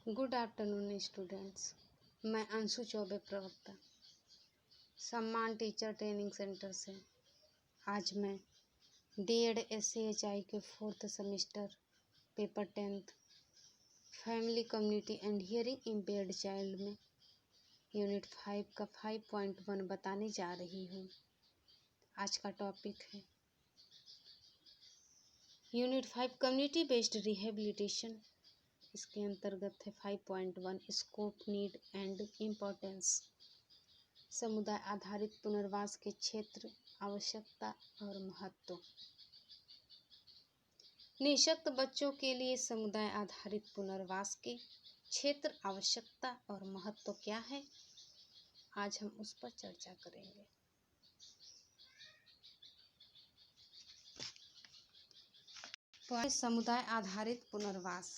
Good afternoon students. मैं अंशु चौबे, प्रवक्ता, सम्मान टीचर ट्रेनिंग सेंटर से। आज मैं D.Ed. SCHI के 4th semester paper 10th family community and hearing impaired child में यूनिट 5 का 5.1 बताने जा रही हूँ। आज का टॉपिक है यूनिट 5 कम्युनिटी बेस्ड रिहेबिलिटेशन। इसके अंतर्गत है 5.1 स्कोप, नीड एंड इम्पोर्टेंस। समुदाय आधारित पुनर्वास के क्षेत्र, आवश्यकता और महत्व। निःशक्त बच्चों के लिए समुदाय आधारित पुनर्वास के क्षेत्र, आवश्यकता और महत्व क्या है, आज हम उस पर चर्चा करेंगे। समुदाय आधारित पुनर्वास।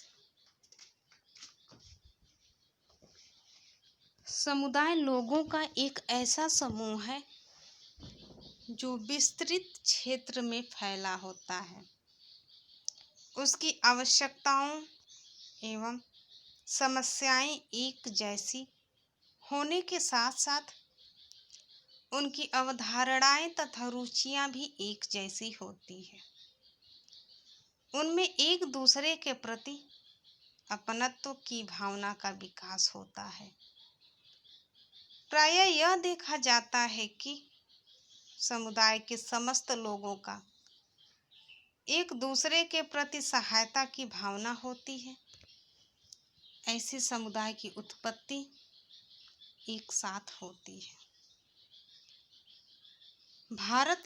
समुदाय लोगों का एक ऐसा समूह है जो विस्तृत क्षेत्र में फैला होता है। उसकी आवश्यकताओं एवं समस्याएं एक जैसी होने के साथ साथ उनकी अवधारणाएं तथा रुचियां भी एक जैसी होती है। उनमें एक दूसरे के प्रति अपनत्व की भावना का विकास होता है। प्रायः यह देखा जाता है कि समुदाय के समस्त लोगों का एक दूसरे के प्रति सहायता की भावना होती है। ऐसे समुदाय की उत्पत्ति एक साथ होती है। भारत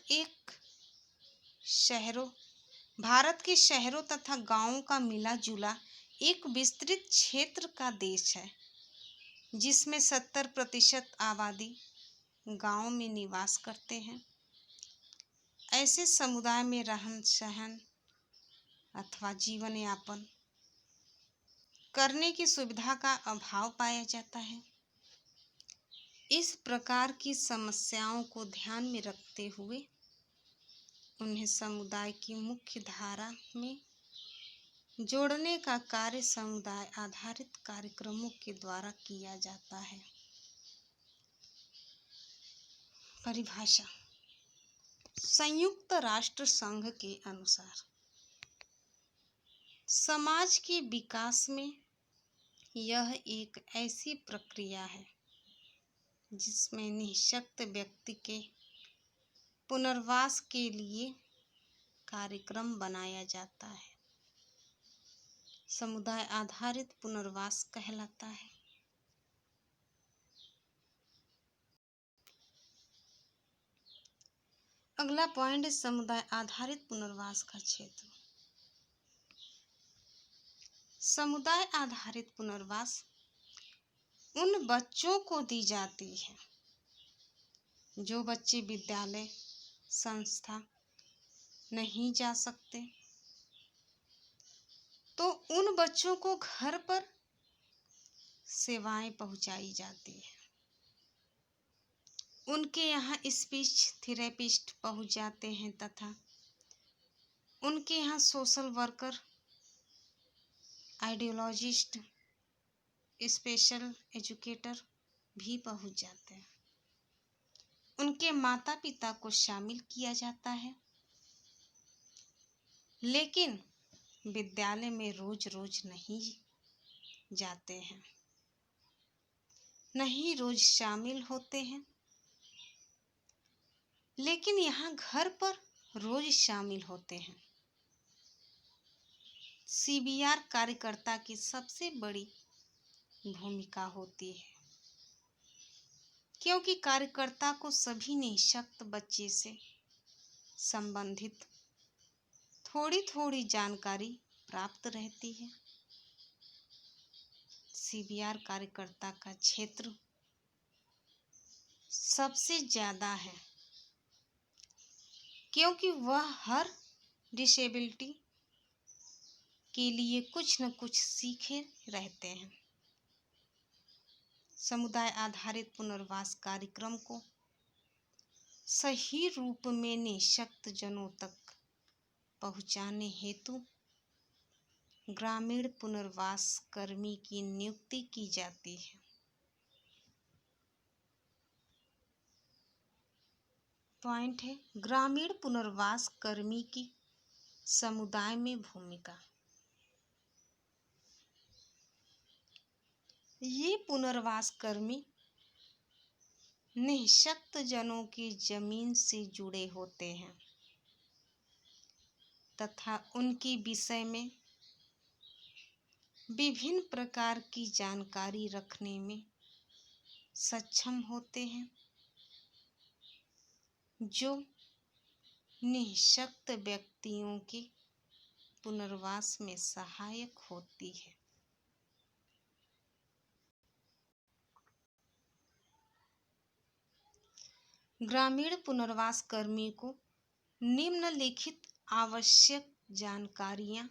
के शहरों तथा गांवों का मिला जुला एक विस्तृत क्षेत्र का देश है, जिसमें 70% आबादी गांव में निवास करते हैं। ऐसे समुदाय में रहन सहन अथवा जीवन यापन करने की सुविधा का अभाव पाया जाता है। इस प्रकार की समस्याओं को ध्यान में रखते हुए उन्हें समुदाय की मुख्य धारा में जोड़ने का कार्य समुदाय आधारित कार्यक्रमों के द्वारा किया जाता है। परिभाषा। संयुक्त राष्ट्र संघ के अनुसार समाज के विकास में यह एक ऐसी प्रक्रिया है जिसमें निःशक्त व्यक्ति के पुनर्वास के लिए कार्यक्रम बनाया जाता है। समुदाय आधारित पुनर्वास कहलाता है। अगला पॉइंट है समुदाय आधारित पुनर्वास का क्षेत्र। समुदाय आधारित पुनर्वास उन बच्चों को दी जाती है जो बच्चे विद्यालय संस्था नहीं जा सकते, तो उन बच्चों को घर पर सेवाएं पहुंचाई जाती है। उनके यहाँ स्पीच थेरेपिस्ट पहुंच जाते हैं तथा उनके यहाँ social worker, ideologist, special educator भी पहुंच जाते हैं। उनके माता पिता को शामिल किया जाता है, लेकिन विद्यालय में रोज रोज नहीं जाते हैं, नहीं रोज शामिल होते हैं, लेकिन यहाँ घर पर रोज शामिल होते हैं। CBR कार्यकर्ता की सबसे बड़ी भूमिका होती है, क्योंकि कार्यकर्ता को सभी निःशक्त बच्चे से संबंधित थोड़ी थोड़ी जानकारी प्राप्त रहती है। CBR कार्यकर्ता का क्षेत्र सबसे ज़्यादा है, क्योंकि वह हर डिसेबिलिटी के लिए कुछ न कुछ सीखे रहते हैं। समुदाय आधारित पुनर्वास कार्यक्रम को सही रूप में निःशक्त जनों तक पहुंचाने हेतु ग्रामीण पुनर्वास कर्मी की नियुक्ति की जाती है। पॉइंट है ग्रामीण पुनर्वास कर्मी की समुदाय में भूमिका। ये पुनर्वास कर्मी निःशक्त जनों की जमीन से जुड़े होते हैं तथा उनकी विषय में विभिन्न प्रकार की जानकारी रखने में सक्षम होते हैं, जो निःशक्त व्यक्तियों के पुनर्वास में सहायक होती है। ग्रामीण पुनर्वास कर्मी को निम्नलिखित आवश्यक जानकारियां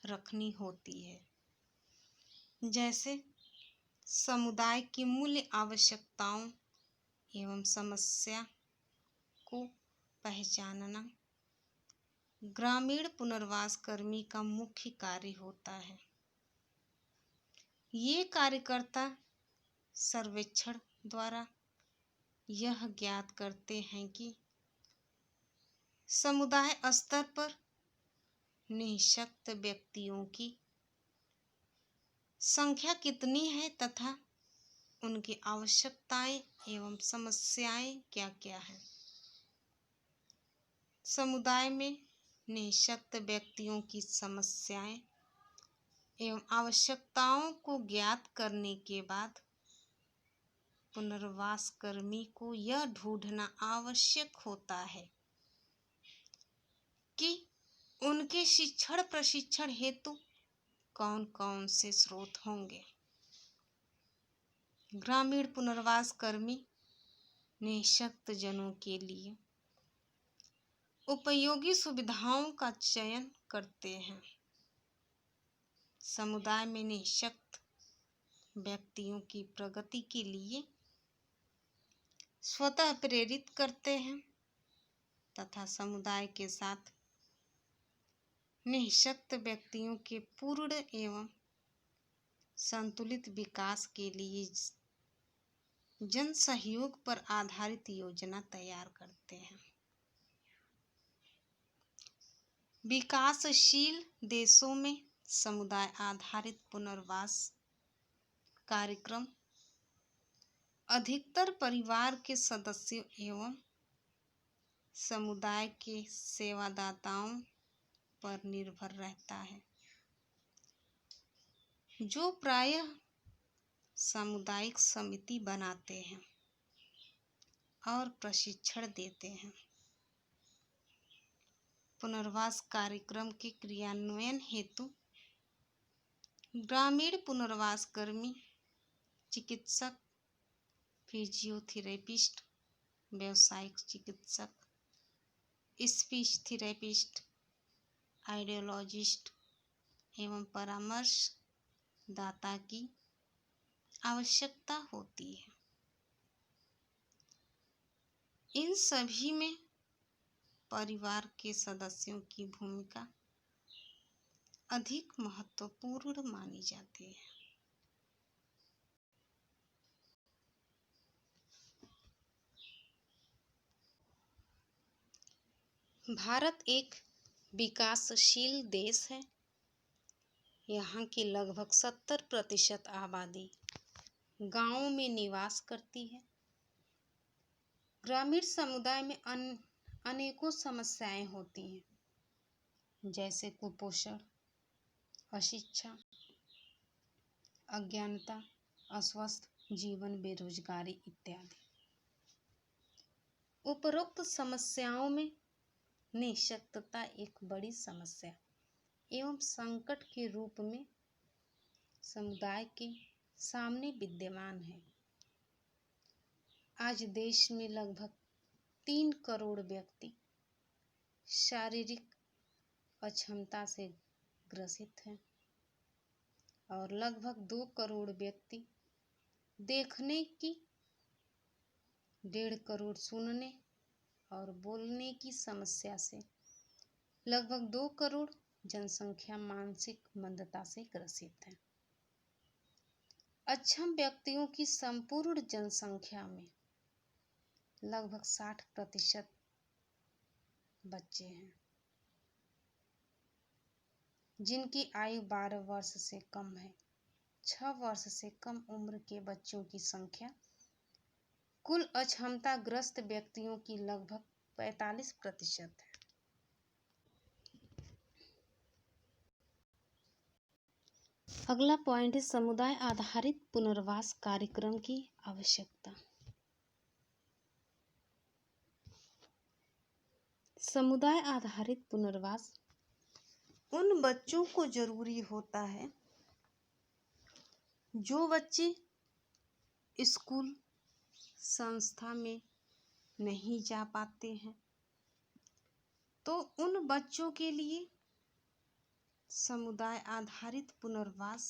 रखनी होती है, जैसे समुदाय की मूल आवश्यकताओं एवं समस्या को पहचानना ग्रामीण पुनर्वास कर्मी का मुख्य कार्य होता है। ये कार्यकर्ता सर्वेक्षण द्वारा यह ज्ञात करते हैं कि समुदाय स्तर पर निःशक्त व्यक्तियों की संख्या कितनी है तथा उनकी आवश्यकताएं एवं समस्याएं क्या क्या हैं। समुदाय में निःशक्त व्यक्तियों की समस्याएं एवं आवश्यकताओं को ज्ञात करने के बाद पुनर्वास कर्मी को यह ढूंढना आवश्यक होता है कि उनके शिक्षण प्रशिक्षण हेतु कौन कौन से स्रोत होंगे। ग्रामीण पुनर्वास कर्मी निःशक्त जनों के लिए उपयोगी सुविधाओं का चयन करते हैं। समुदाय में निःशक्त व्यक्तियों की प्रगति के लिए स्वतः प्रेरित करते हैं तथा समुदाय के साथ निःशक्त व्यक्तियों के पूर्ण एवं संतुलित विकास के लिए जन सहयोग पर आधारित योजना तैयार करते हैं। विकासशील देशों में समुदाय आधारित पुनर्वास कार्यक्रम अधिकतर परिवार के सदस्यों एवं समुदाय के सेवादाताओं पर निर्भर रहता है, जो प्रायः सामुदायिक समिति बनाते हैं और प्रशिक्षण देते हैं। पुनर्वास कार्यक्रम के क्रियान्वयन हेतु ग्रामीण पुनर्वास कर्मी चिकित्सक, फिजियोथेरेपिस्ट, व्यावसायिक चिकित्सक, स्पीच थेरेपिस्ट, आइडियोलॉजिस्ट एवं परामर्श दाता की आवश्यकता होती है। इन सभी में परिवार के सदस्यों की भूमिका अधिक महत्वपूर्ण मानी जाती है। भारत एक विकासशील देश है। यहाँ की लगभग 70% आबादी गांवों में निवास करती है। ग्रामीण समुदाय में अनेकों समस्याएं होती हैं, जैसे कुपोषण, अशिक्षा, अज्ञानता, अस्वस्थ जीवन, बेरोजगारी इत्यादि। उपरोक्त समस्याओं में निःशक्तता एक बड़ी समस्या एवं संकट के रूप में समुदाय के सामने विद्यमान है। आज देश में लगभग 3 करोड़ व्यक्ति शारीरिक अक्षमता से ग्रसित हैं और लगभग 2 करोड़ व्यक्ति देखने की, 1.5 करोड़ सुनने और बोलने की समस्या से, लगभग 2 करोड़ जनसंख्या मानसिक मंदता से ग्रसित है। अक्षम व्यक्तियों की संपूर्ण जनसंख्या में लगभग 60% बच्चे हैं, जिनकी आयु 12 वर्ष से कम है। 6 वर्ष से कम उम्र के बच्चों की संख्या कुल अक्षमताग्रस्त व्यक्तियों की लगभग 45% है। अगला पॉइंट है समुदाय आधारित पुनर्वास कार्यक्रम की आवश्यकता। समुदाय आधारित पुनर्वास उन बच्चों को जरूरी होता है जो बच्चे स्कूल संस्था में नहीं जा पाते हैं, तो उन बच्चों के लिए समुदाय आधारित पुनर्वास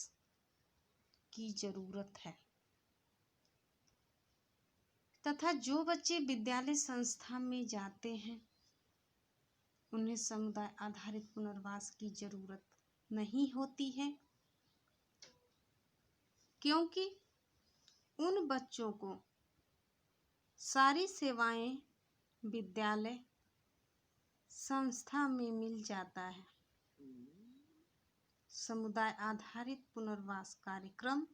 की जरूरत है तथा जो बच्चे विद्यालय संस्था में जाते हैं उन्हें समुदाय आधारित पुनर्वास की जरूरत नहीं होती है, क्योंकि उन बच्चों को सारी सेवाएं विद्यालय संस्था में मिल जाता है। समुदाय आधारित पुनर्वास कार्यक्रम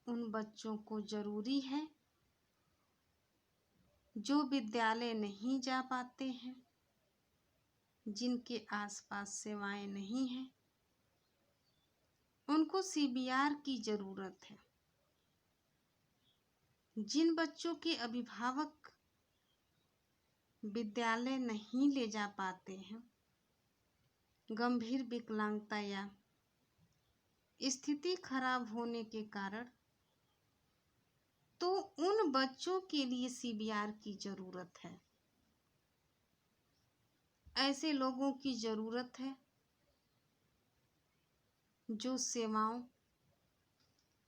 उन बच्चों को जरूरी है जो विद्यालय नहीं जा पाते हैं, जिनके आसपास सेवाएं नहीं हैं, उनको सीबीआर की जरूरत है। जिन बच्चों के अभिभावक विद्यालय नहीं ले जा पाते हैं, गंभीर विकलांगता या स्थिति खराब होने के कारण, तो उन बच्चों के लिए सीबीआर की जरूरत है। ऐसे लोगों की जरूरत है जो सेवाओं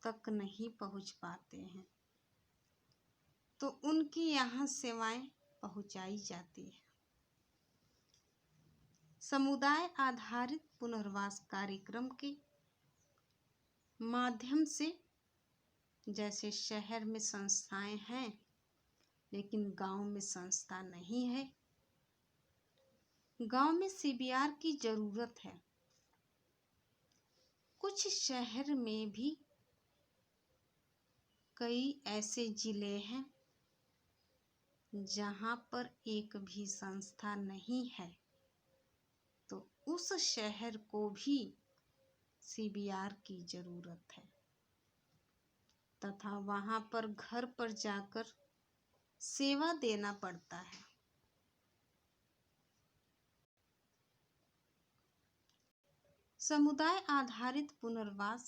तक नहीं पहुंच पाते हैं, तो उनकी यहाँ सेवाएं पहुंचाई जाती है। समुदाय आधारित पुनर्वास कार्यक्रम के माध्यम से, जैसे शहर में संस्थाएं हैं लेकिन गांव में संस्था नहीं है, गांव में सीबीआर की जरूरत है। कुछ शहर में भी कई ऐसे जिले हैं जहां पर एक भी संस्था नहीं है, तो उस शहर को भी सीबीआर की जरूरत है तथा वहां पर घर पर जाकर सेवा देना पड़ता है। समुदाय आधारित पुनर्वास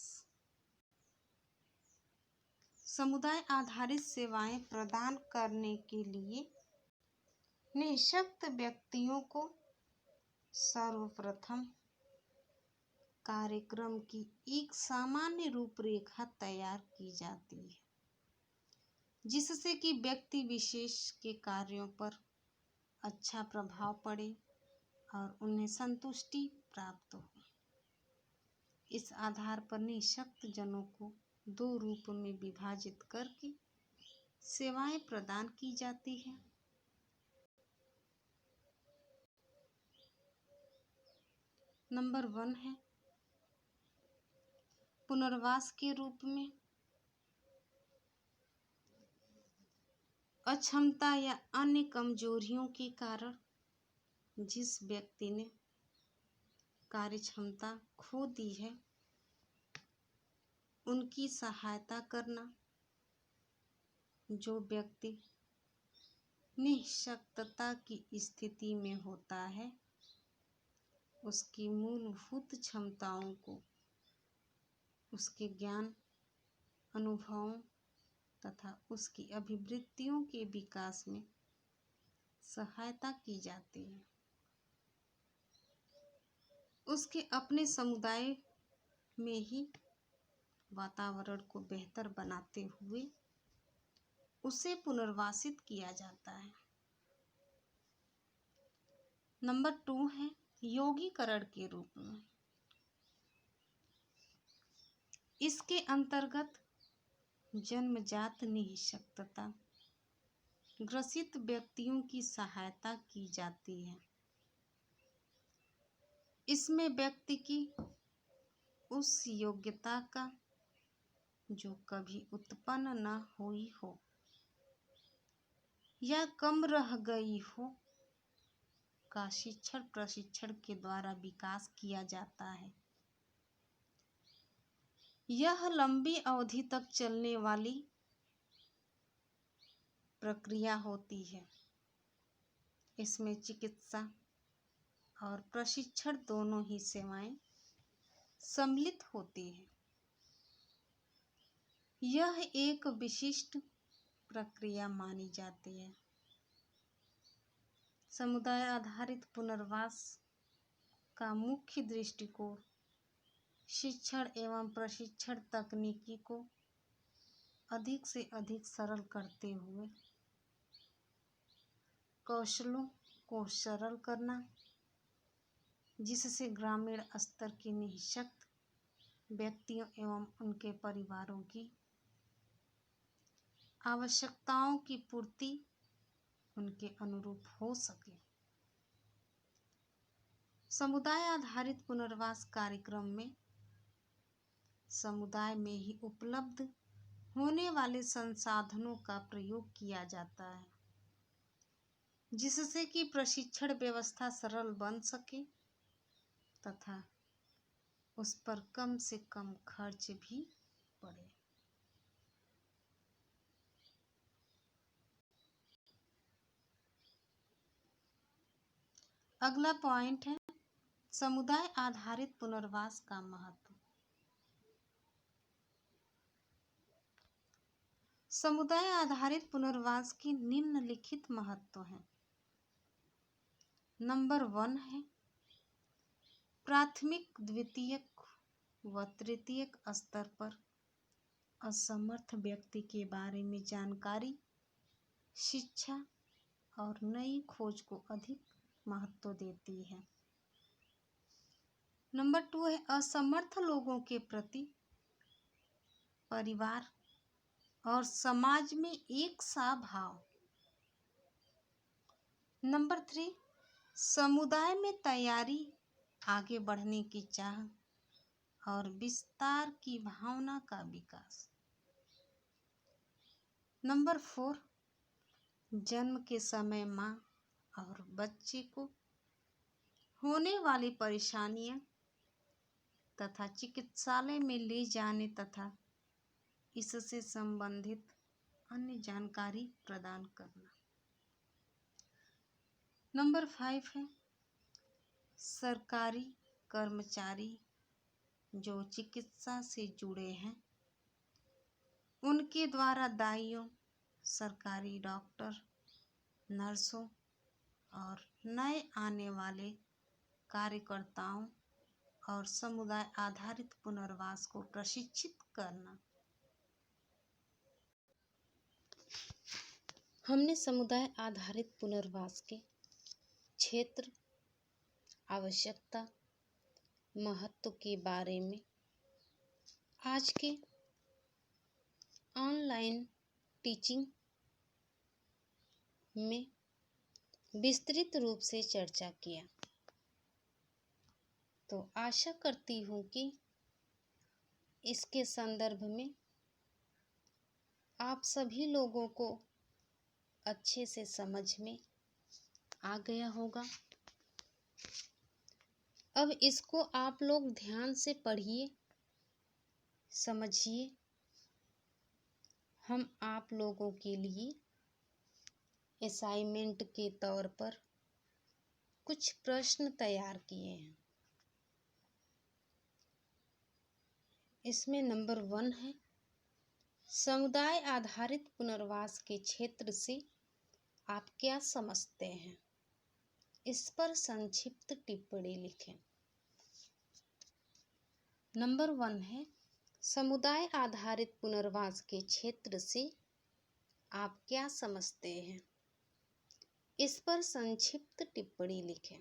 समुदाय आधारित सेवाएं प्रदान करने के लिए निःशक्त व्यक्तियों को सर्वप्रथम कार्यक्रम की एक सामान्य रूपरेखा तैयार की जाती है, जिससे कि व्यक्ति विशेष के कार्यों पर अच्छा प्रभाव पड़े और उन्हें संतुष्टि प्राप्त हो। इस आधार पर निःशक्त जनों को 2 रूप में विभाजित करके सेवाएं प्रदान की जाती है। नंबर 1 है पुनर्वास के रूप में अक्षमता या अन्य कमजोरियों के कारण जिस व्यक्ति ने कार्य क्षमता खो दी है, उनकी सहायता करना। जो व्यक्ति निःशक्तता की स्थिति में होता है, उसकी मूलभूत क्षमताओं को, उसके ज्ञान, अनुभवों तथा उसकी अभिवृत्तियों के विकास में सहायता की जाती है। उसके अपने समुदाय में ही वातावरण को बेहतर बनाते हुए उसे पुनर्वासित किया जाता है। नंबर 2 है योगीकरण के रूप में। इसके अंतर्गत जन्मजात निःशक्तता ग्रसित व्यक्तियों की सहायता की जाती है। इसमें व्यक्ति की उस योग्यता का जो कभी उत्पन्न न हुई हो या कम रह गई हो का शिक्षण प्रशिक्षण के द्वारा विकास किया जाता है। यह लंबी अवधि तक चलने वाली प्रक्रिया होती है। इसमें चिकित्सा और प्रशिक्षण दोनों ही सेवाएं सम्मिलित होती है। यह एक विशिष्ट प्रक्रिया मानी जाती है। समुदाय आधारित पुनर्वास का मुख्य दृष्टिकोण शिक्षण एवं प्रशिक्षण तकनीकी को अधिक से अधिक सरल करते हुए कौशलों को सरल करना, जिससे ग्रामीण स्तर के निःशक्त व्यक्तियों एवं उनके परिवारों की आवश्यकताओं की पूर्ति उनके अनुरूप हो सके। समुदाय आधारित पुनर्वास कार्यक्रम में समुदाय में ही उपलब्ध होने वाले संसाधनों का प्रयोग किया जाता है, जिससे कि प्रशिक्षण व्यवस्था सरल बन सके तथा उस पर कम से कम खर्च भी पड़े। अगला पॉइंट है समुदाय आधारित पुनर्वास का महत्व। समुदाय आधारित पुनर्वास की निम्नलिखित महत्व है। नंबर 1 है प्राथमिक, द्वितीयक व तृतीयक स्तर पर असमर्थ व्यक्ति के बारे में जानकारी, शिक्षा और नई खोज को अधिक महत्व देती है। नंबर 2 है असमर्थ लोगों के प्रति परिवार और समाज में एक सा भाव। नंबर 3 समुदाय में तैयारी, आगे बढ़ने की चाह और विस्तार की भावना का विकास। नंबर 4 जन्म के समय माँ और बच्चे को होने वाली परेशानियां तथा चिकित्सालय में ले जाने तथा इससे संबंधित अन्य जानकारी प्रदान करना। नंबर 5 है सरकारी कर्मचारी जो चिकित्सा से जुड़े हैं उनके द्वारा दाइयों, सरकारी डॉक्टर, नर्सों और नए आने वाले कार्यकर्ताओं और समुदाय आधारित पुनर्वास को प्रशिक्षित करना। हमने समुदाय आधारित पुनर्वास के क्षेत्र, आवश्यकता, महत्व के बारे में आज के ऑनलाइन टीचिंग में विस्तृत रूप से चर्चा किया। तो आशा करती हूँ कि इसके संदर्भ में आप सभी लोगों को अच्छे से समझ में आ गया होगा। अब इसको आप लोग ध्यान से पढ़िए, समझिए। हम आप लोगों के लिए असाइनमेंट के तौर पर कुछ प्रश्न तैयार किए हैं। इसमें नंबर 1 है समुदाय आधारित पुनर्वास के क्षेत्र से आप क्या समझते हैं? इस पर संक्षिप्त टिप्पणी लिखें। नंबर 1 है समुदाय आधारित पुनर्वास के क्षेत्र से आप क्या समझते हैं? इस पर संक्षिप्त टिप्पणी लिखें।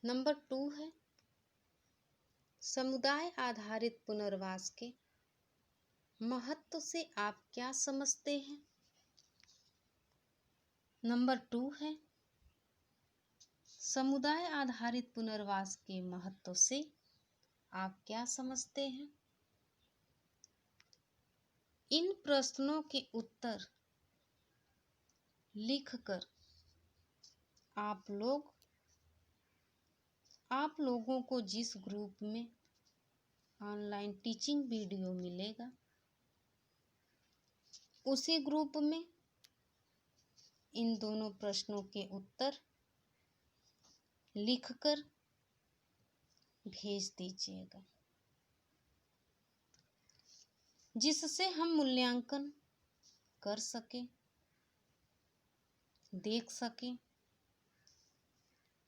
नंबर 2 है समुदाय आधारित पुनर्वास के महत्व से आप क्या समझते हैं। नंबर 2 है समुदाय आधारित पुनर्वास के महत्व से आप क्या समझते हैं। इन प्रश्नों के उत्तर लिखकर आप लोगों को जिस ग्रुप में ऑनलाइन टीचिंग वीडियो मिलेगा उसी ग्रुप में इन दोनों प्रश्नों के उत्तर लिखकर भेज दीजिएगा, जिससे हम मूल्यांकन कर सकें, देख सकें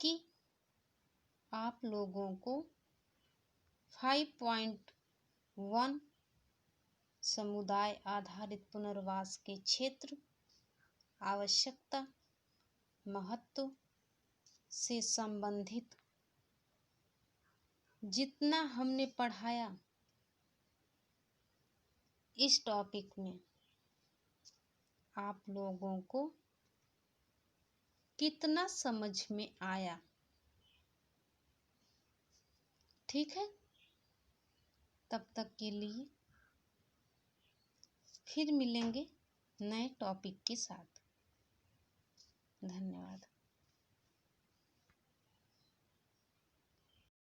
कि आप लोगों को 5.1 समुदाय आधारित पुनर्वास के क्षेत्र, आवश्यकता, महत्व से संबंधित जितना हमने पढ़ाया इस टॉपिक में आप लोगों को कितना समझ में आया। ठीक है, तब तक के लिए फिर मिलेंगे नए टॉपिक के साथ। धन्यवाद।